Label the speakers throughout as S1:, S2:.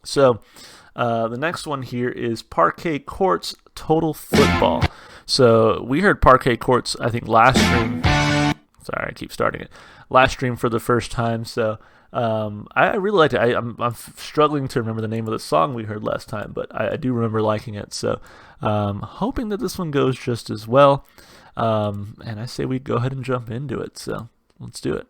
S1: So the next one here is Parquet Courts Total Football. So we heard Parquet Courts, I think, last stream. Sorry, I keep starting it. Last stream for the first time. So I really liked it. I'm struggling to remember the name of the song we heard last time, but I do remember liking it. So hoping that this one goes just as well. And I say we go ahead and jump into it. So let's do it.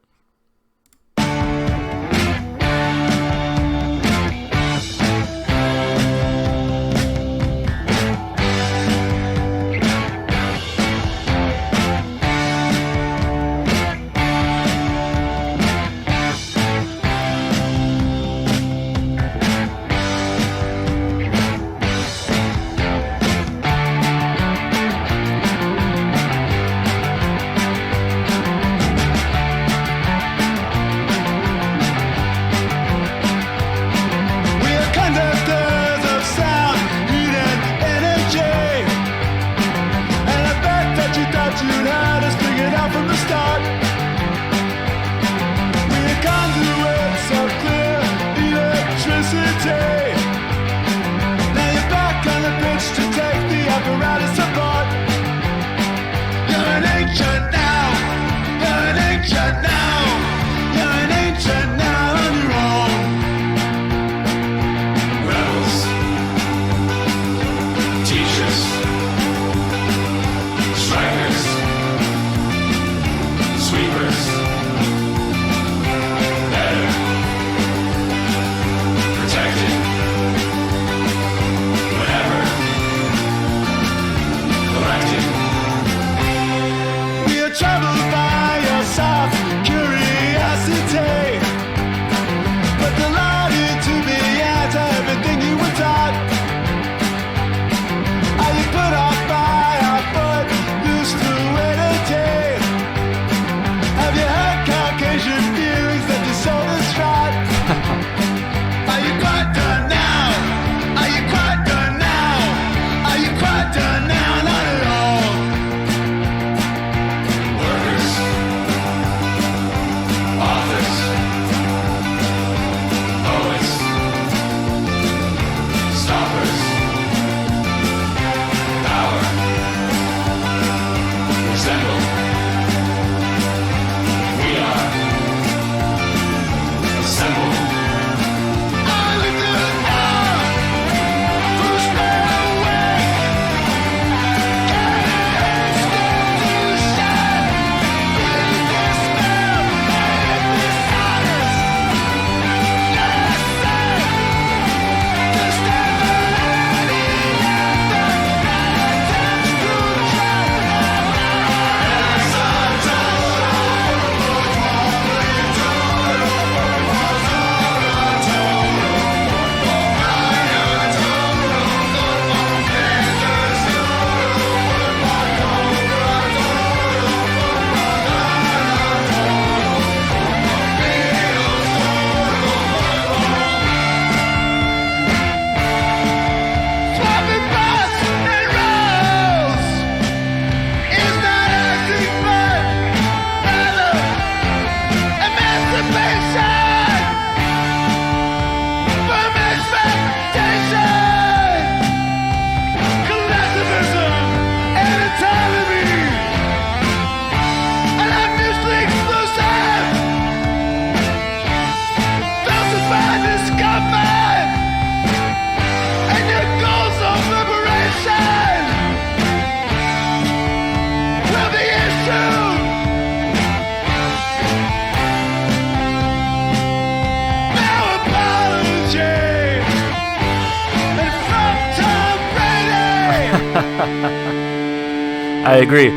S1: I agree.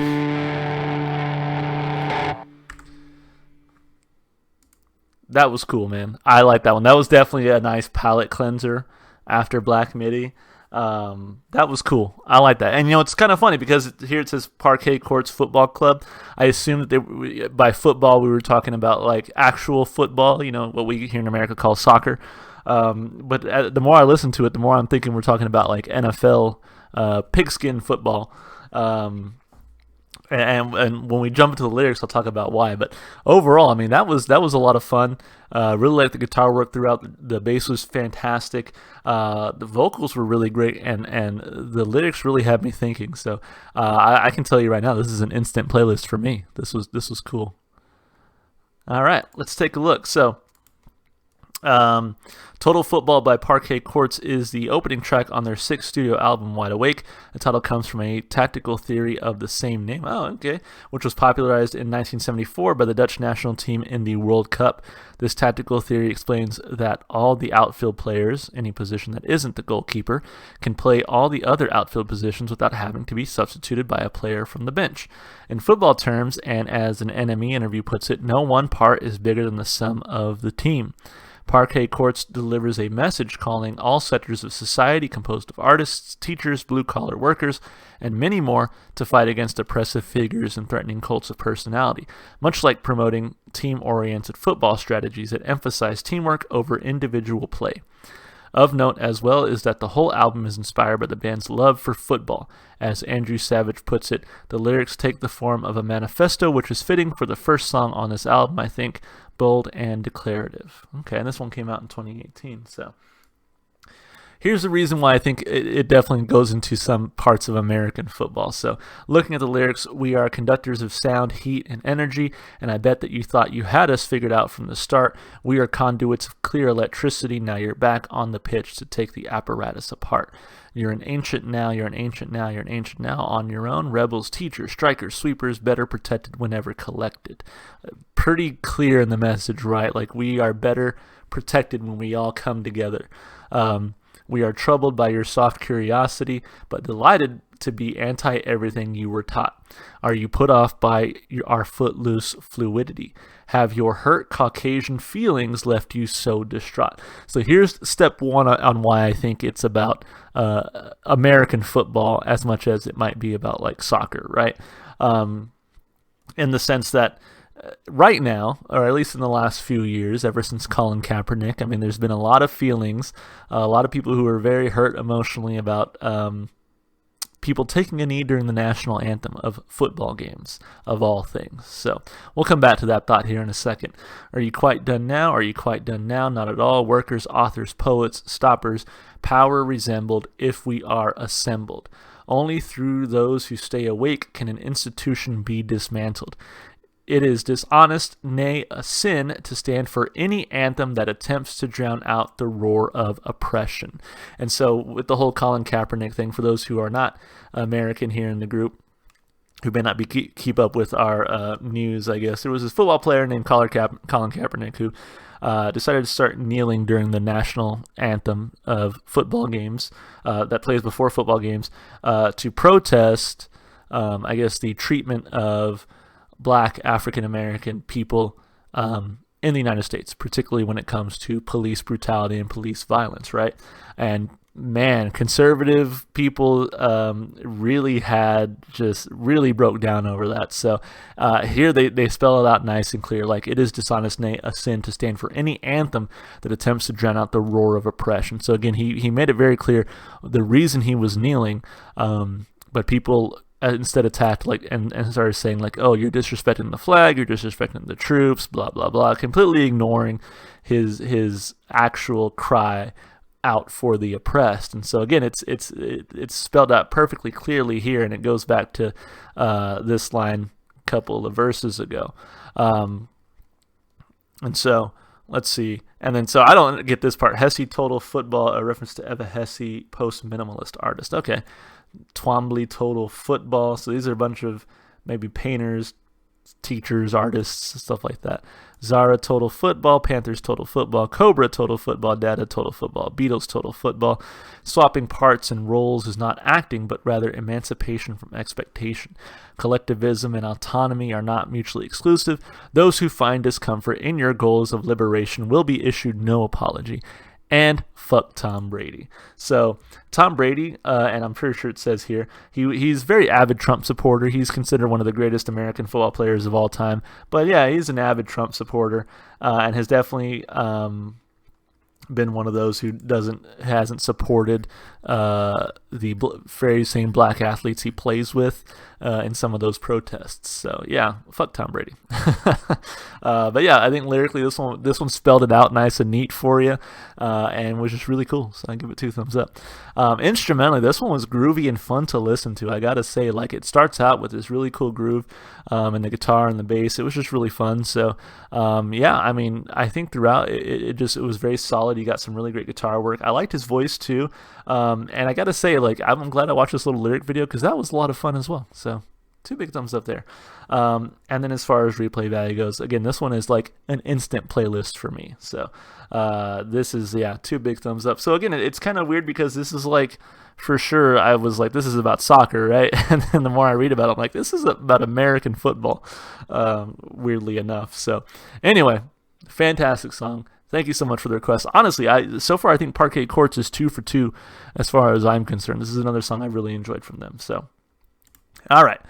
S1: That was cool, man. I like that one. That was definitely a nice palate cleanser after Black Midi. That was cool. I like that. And it's kind of funny because here it says Parquet Courts Football Club. I assume that by football we were talking about like actual football. What we here in America call soccer. But the more I listen to it, the more I'm thinking we're talking about like NFL pigskin football. and when we jump into the lyrics, I'll talk about why. But overall, I mean, that was a lot of fun. Really liked the guitar work throughout. The bass was fantastic. The vocals were really great, and the lyrics really had me thinking. So I can tell you right now, this is an instant playlist for me. This was cool. All right, let's take a look. So. Total Football by Parquet Courts is the opening track on their 6th studio album, Wide Awake. The title comes from a tactical theory of the same name, which was popularized in 1974 by the Dutch national team in the World Cup. This tactical theory explains that all the outfield players, any position that isn't the goalkeeper, can play all the other outfield positions without having to be substituted by a player from the bench. In football terms, and as an NME interview puts it, no one part is bigger than the sum of the team. Parquet Courts delivers a message calling all sectors of society composed of artists, teachers, blue-collar workers, and many more to fight against oppressive figures and threatening cults of personality, much like promoting team-oriented football strategies that emphasize teamwork over individual play. Of note as well is that the whole album is inspired by the band's love for football. As Andrew Savage puts it, the lyrics take the form of a manifesto, which is fitting for the first song on this album, I think, bold and declarative. Okay, and this one came out in 2018, so... Here's the reason why I think it definitely goes into some parts of American football. So looking at the lyrics, we are conductors of sound, heat, and energy, and I bet that you thought you had us figured out from the start. We are conduits of clear electricity. Now you're back on the pitch to take the apparatus apart. You're an ancient now, you're an ancient now, you're an ancient now on your own. Rebels, teachers, strikers, sweepers, better protected whenever collected. Pretty clear in the message, right? Like, we are better protected when we all come together. We are troubled by your soft curiosity, but delighted to be anti-everything you were taught. Are you put off by our footloose fluidity? Have your hurt Caucasian feelings left you so distraught? So here's step one on why I think it's about American football as much as it might be about like soccer, right? In the sense that right now, or at least in the last few years, ever since Colin Kaepernick, I mean, there's been a lot of feelings, a lot of people who are very hurt emotionally about people taking a knee during the national anthem of football games, of all things. So we'll come back to that thought here in a second. Are you quite done now? Are you quite done now? Not at all. Workers, authors, poets, stoppers, power resembled if we are assembled. Only through those who stay awake can an institution be dismantled. It is dishonest, nay, a sin, to stand for any anthem that attempts to drown out the roar of oppression. And so with the whole Colin Kaepernick thing, for those who are not American here in the group, who may not be keep up with our news, I guess, there was this football player named Colin Kaepernick who decided to start kneeling during the national anthem of football games that plays before football games to protest, I guess, the treatment of Black African-American people in the United States, particularly when it comes to police brutality and police violence, right? And man, conservative people really broke down over that. So here they spell it out nice and clear, like, it is dishonest, nay, a sin, to stand for any anthem that attempts to drown out the roar of oppression. So again, he made it very clear the reason he was kneeling, but people instead attacked and started saying like, oh, you're disrespecting the flag, you're disrespecting the troops, blah blah blah, completely ignoring his actual cry out for the oppressed. And so again, it's spelled out perfectly clearly here, and it goes back to this line a couple of verses ago. And so let's see. And then, so I don't get this part. Hesse Total Football, a reference to Eva Hesse, post-minimalist artist. Okay. Twombly Total Football. So these are a bunch of maybe painters, teachers, artists, stuff like that. Zara Total Football, Panthers Total Football, Cobra Total Football, Data Total Football, Beatles Total Football. Swapping parts and roles is not acting, but rather emancipation from expectation. Collectivism and autonomy are not mutually exclusive. Those who find discomfort in your goals of liberation will be issued no apology. And fuck Tom Brady. So Tom Brady, and I'm pretty sure it says here, he's a very avid Trump supporter. He's considered one of the greatest American football players of all time. But yeah, he's an avid Trump supporter and has definitely been one of those who hasn't supported the very same black athletes he plays with in some of those protests. So yeah, fuck Tom Brady. But yeah, I think lyrically this one spelled it out nice and neat for you, and was just really cool. So I give it 2 thumbs up. Instrumentally, this one was groovy and fun to listen to. I gotta say, like, it starts out with this really cool groove, and the guitar and the bass. It was just really fun. So yeah, I mean, I think throughout it was very solid. He got some really great guitar work. I liked his voice too, and I gotta say, like, I'm glad I watched this little lyric video because that was a lot of fun as well. So 2 big thumbs up there. And then as far as replay value goes, again, this one is like an instant playlist for me. So this is, yeah, 2 big thumbs up. So again, it's kind of weird because this is like, for sure, I was like, this is about soccer, right? And then the more I read about it, I'm like, this is about American football, weirdly enough. So anyway, fantastic song. Thank you so much for the request. Honestly, so far I think Parquet Courts is 2 for 2 as far as I'm concerned. This is another song I really enjoyed from them. So, all right.